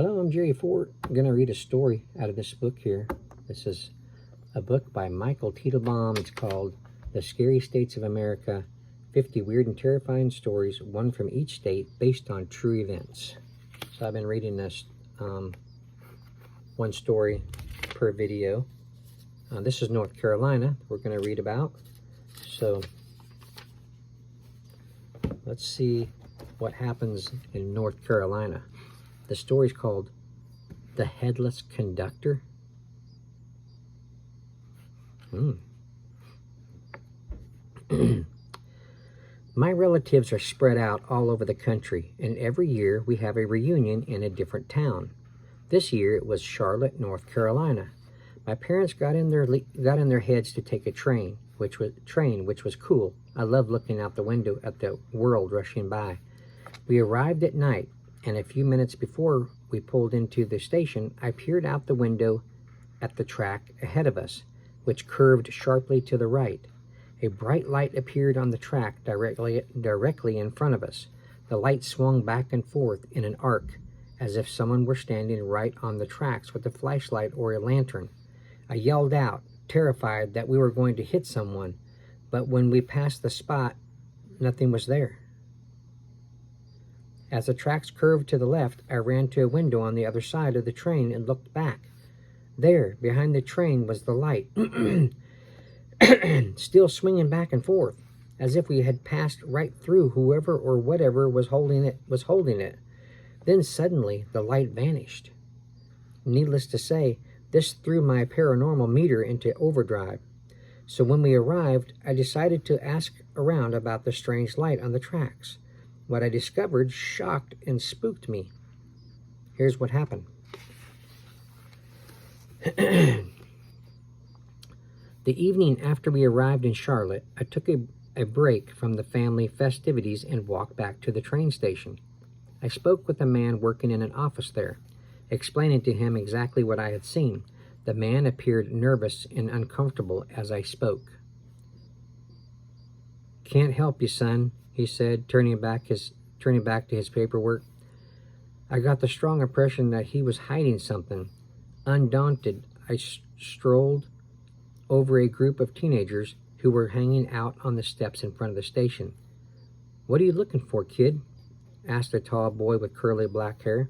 Hello, I'm Jerry Ford. I'm going to read a story out of this book here. This is a book by Michael Teitelbaum. It's called The Scary States of America, 50 Weird and Terrifying Stories, one from each state, based on true events. So I've been reading this one story per video. This is North Carolina we're going to read about. So let's see what happens in North Carolina. The story's called The Headless Conductor. My relatives are spread out all over the country, and every year we have a reunion in a different town. This year it was Charlotte, North Carolina. My parents got in their heads to take a train, which was cool. I loved looking out the window at the world rushing by. We arrived at night, and a few minutes before we pulled into the station, I peered out the window at the track ahead of us, which curved sharply to the right. A bright light appeared on the track directly in front of us. The light swung back and forth in an arc, as if someone were standing right on the tracks with a flashlight or a lantern. I yelled out, terrified that we were going to hit someone, but when we passed the spot, nothing was there. As the tracks curved to the left, I ran to a window on the other side of the train and looked back. There, behind the train, was the light, still swinging back and forth, as if we had passed right through whoever or whatever was holding it. Then suddenly, the light vanished. Needless to say, this threw my paranormal meter into overdrive. So when we arrived, I decided to ask around about the strange light on the tracks. What I discovered shocked and spooked me. Here's what happened. The evening after we arrived in Charlotte, I took a break from the family festivities and walked back to the train station. I spoke with a man working in an office there, explaining to him exactly what I had seen. The man appeared nervous and uncomfortable as I spoke. "Can't help you, son," he said, turning back to his paperwork. I got the strong impression that he was hiding something. Undaunted, I strolled over a group of teenagers who were hanging out on the steps in front of the station. "What are you looking for, kid?" asked a tall boy with curly black hair,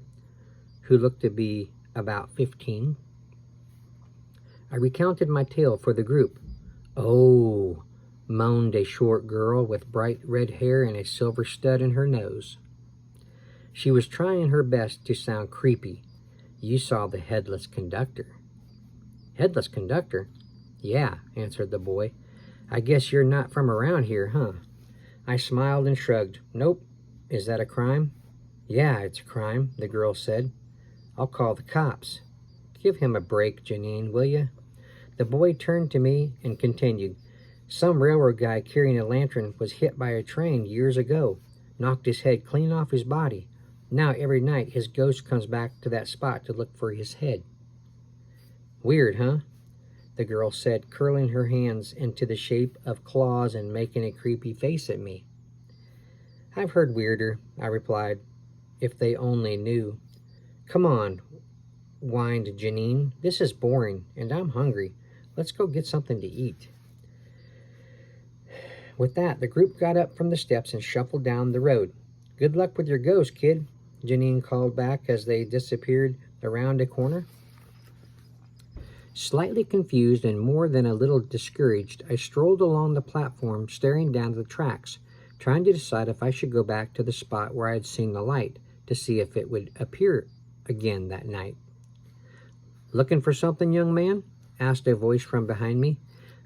who looked to be about 15. I recounted my tale for the group. "Oh," moaned a short girl with bright red hair and a silver stud in her nose. She was trying her best to sound creepy. "You saw the Headless Conductor." "Headless Conductor?" "Yeah," answered the boy. "I guess you're not from around here, huh?" I smiled and shrugged. "Nope." "Is that a crime?" "Yeah, it's a crime," the girl said. "I'll call the cops." "Give him a break, Janine, will you?" The boy turned to me and continued. "Some railroad guy carrying a lantern was hit by a train years ago, knocked his head clean off his body. Now every night his ghost comes back to that spot to look for his head." "Weird, huh?" the girl said, curling her hands into the shape of claws and making a creepy face at me. "I've heard weirder," I replied. "If they only knew." "Come on," whined Janine. "This is boring, and I'm hungry. Let's go get something to eat." With that, the group got up from the steps and shuffled down the road. "Good luck with your ghost, kid," Janine called back as they disappeared around a corner. Slightly confused and more than a little discouraged, I strolled along the platform, staring down the tracks, trying to decide if I should go back to the spot where I had seen the light to see if it would appear again that night. "Looking for something, young man?" asked a voice from behind me.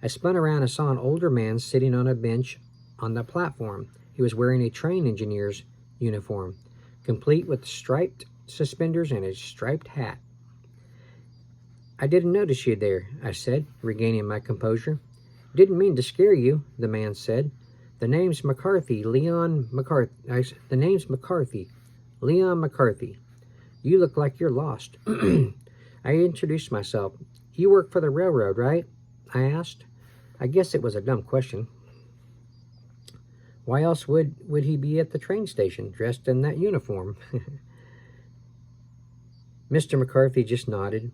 I spun around and saw an older man sitting on a bench on the platform. He was wearing a train engineer's uniform, complete with striped suspenders and a striped hat. "I didn't notice you there," I said, regaining my composure. "Didn't mean to scare you," the man said. The name's McCarthy. Leon McCarthy. You look like you're lost." I introduced myself. "You work for the railroad, right?" I asked. I guess it was a dumb question. Why else would he be at the train station dressed in that uniform? Mr. McCarthy just nodded.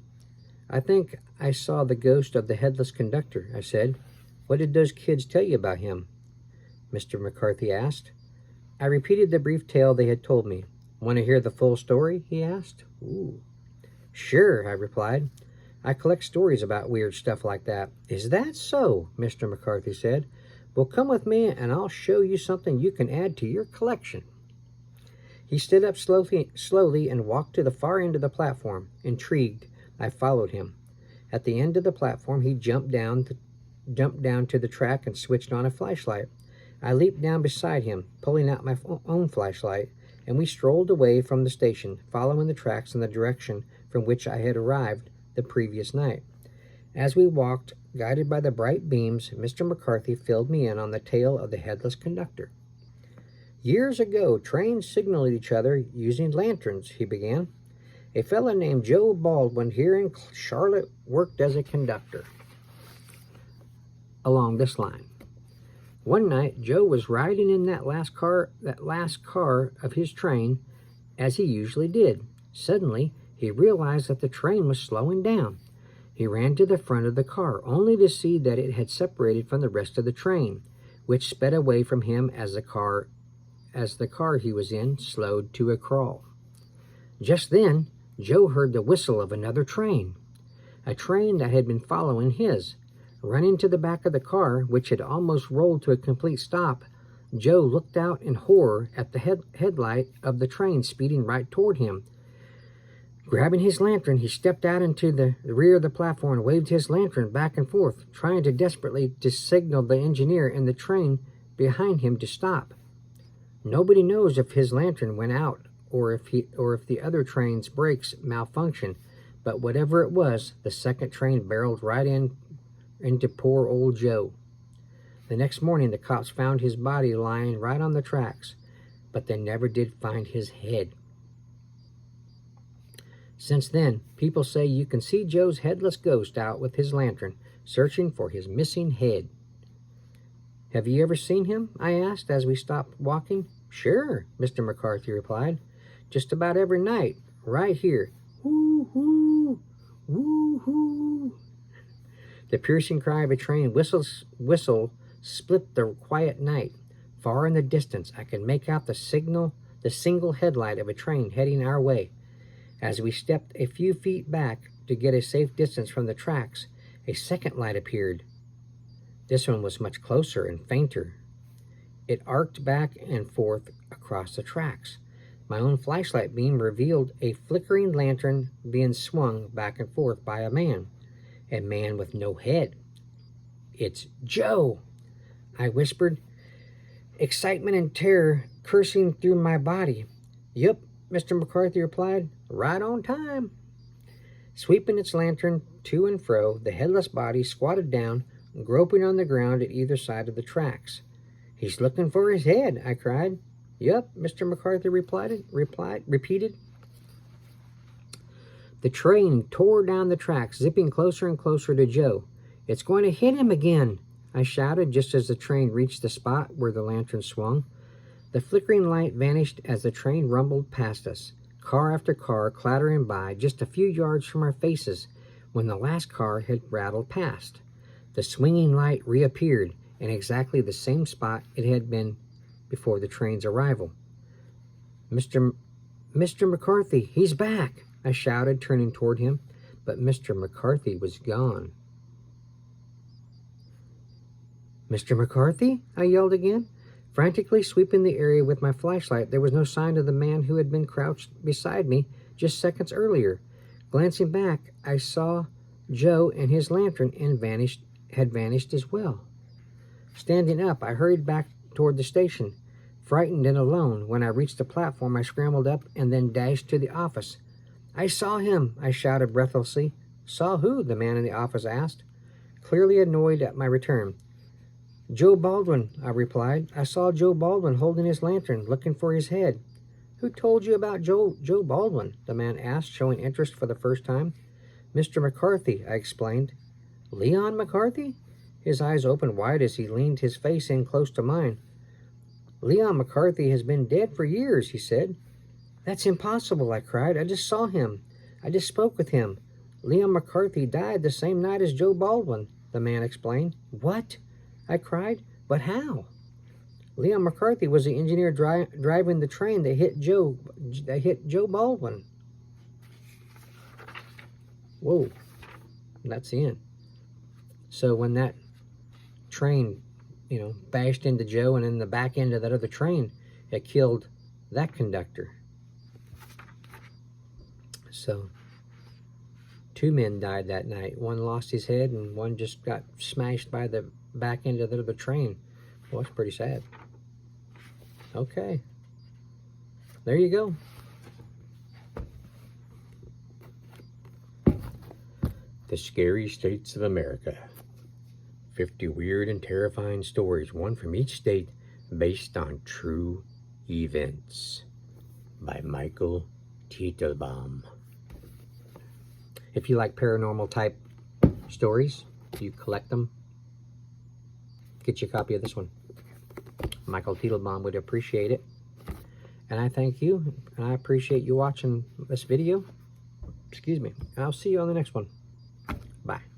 I think I saw the ghost of the Headless Conductor, I said. What did those kids tell you about him? Mr. McCarthy asked. I repeated the brief tale they had told me. Want to hear the full story? He asked. Ooh. Sure, I replied. I collect stories about weird stuff like that. Is that so? Mr. McCarthy said. Well, come with me and I'll show you something you can add to your collection. He stood up slowly and walked to the far end of the platform. Intrigued, I followed him. At the end of the platform, he jumped down to the track and switched on a flashlight. I leaped down beside him, pulling out my own flashlight, and we strolled away from the station, following the tracks in the direction from which I had arrived the previous night. As we walked, guided by the bright beams, Mr. McCarthy filled me in on the tale of the Headless Conductor. Years ago, trains signaled each other using lanterns, he began. A fellow named Joe Baldwin here in Charlotte worked as a conductor along this line. One night, Joe was riding in that last car of his train, as he usually did. Suddenly, he realized that the train was slowing down. He ran to the front of the car, only to see that it had separated from the rest of the train, which sped away from him as the car he was in slowed to a crawl. Just then, Joe heard the whistle of another train, a train that had been following his. Running to the back of the car, which had almost rolled to a complete stop, Joe looked out in horror at the headlight of the train speeding right toward him. Grabbing his lantern, he stepped out into the rear of the platform and waved his lantern back and forth, trying to desperately signal the engineer in the train behind him to stop. Nobody knows if his lantern went out or if the other train's brakes malfunctioned, but whatever it was, the second train barreled right into poor old Joe. The next morning, the cops found his body lying right on the tracks, but they never did find his head. Since then, people say you can see Joe's headless ghost out with his lantern, searching for his missing head. Have you ever seen him? I asked as we stopped walking. Sure, Mr. McCarthy replied. Just about every night, right here. Woo-hoo, woo-hoo. The piercing cry of a train whistle split the quiet night. Far in the distance, I could make out the single headlight of a train heading our way. As we stepped a few feet back to get a safe distance from the tracks, a second light appeared. This one was much closer and fainter. It arced back and forth across the tracks. My own flashlight beam revealed a flickering lantern being swung back and forth by a man with no head. It's Joe, I whispered, excitement and terror coursing through my body. Yep, Mr. McCarthy replied, right on time. Sweeping its lantern to and fro, the headless body squatted down, groping on the ground at either side of the tracks. He's looking for his head, I cried. Yep, Mr. McCarthy repeated. The train tore down the tracks, zipping closer and closer to Joe. It's going to hit him again, I shouted just as the train reached the spot where the lantern swung. The flickering light vanished as the train rumbled past us, car after car clattering by just a few yards from our faces when the last car had rattled past. The swinging light reappeared in exactly the same spot it had been before the train's arrival. Mr. McCarthy, he's back, I shouted, turning toward him, but Mr. McCarthy was gone. Mr. McCarthy? I yelled again. Frantically sweeping the area with my flashlight, there was no sign of the man who had been crouched beside me just seconds earlier. Glancing back, I saw Joe and his lantern had vanished as well. Standing up, I hurried back toward the station. Frightened and alone, when I reached the platform, I scrambled up and then dashed to the office. I saw him, I shouted breathlessly. Saw who? The man in the office asked, clearly annoyed at my return. Joe Baldwin, I replied. I saw Joe Baldwin holding his lantern, looking for his head. Who told you about Joe Baldwin? The man asked, showing interest for the first time. Mr. McCarthy, I explained. Leon McCarthy? His eyes opened wide as he leaned his face in close to mine. Leon McCarthy has been dead for years, he said. That's impossible, I cried. I just saw him. I just spoke with him. Leon McCarthy died the same night as Joe Baldwin, the man explained. What? I cried. But how? Leon McCarthy was the engineer driving the train that hit Joe Baldwin. Whoa, that's the end. So when that train, bashed into Joe, and in the back end of that other train, it killed that conductor. So 2 men died that night. One lost his head, and one just got smashed by the back end of the other train. Well, that's pretty sad. Okay. There you go. The Scary States of America. 50 weird and terrifying stories, one from each state, based on true events. By Michael Teitelbaum. If you like paranormal type stories, you collect them, get you a copy of this one. Michael Teitelbaum would appreciate it. And I thank you, and I appreciate you watching this video. Excuse me. I'll see you on the next one. Bye.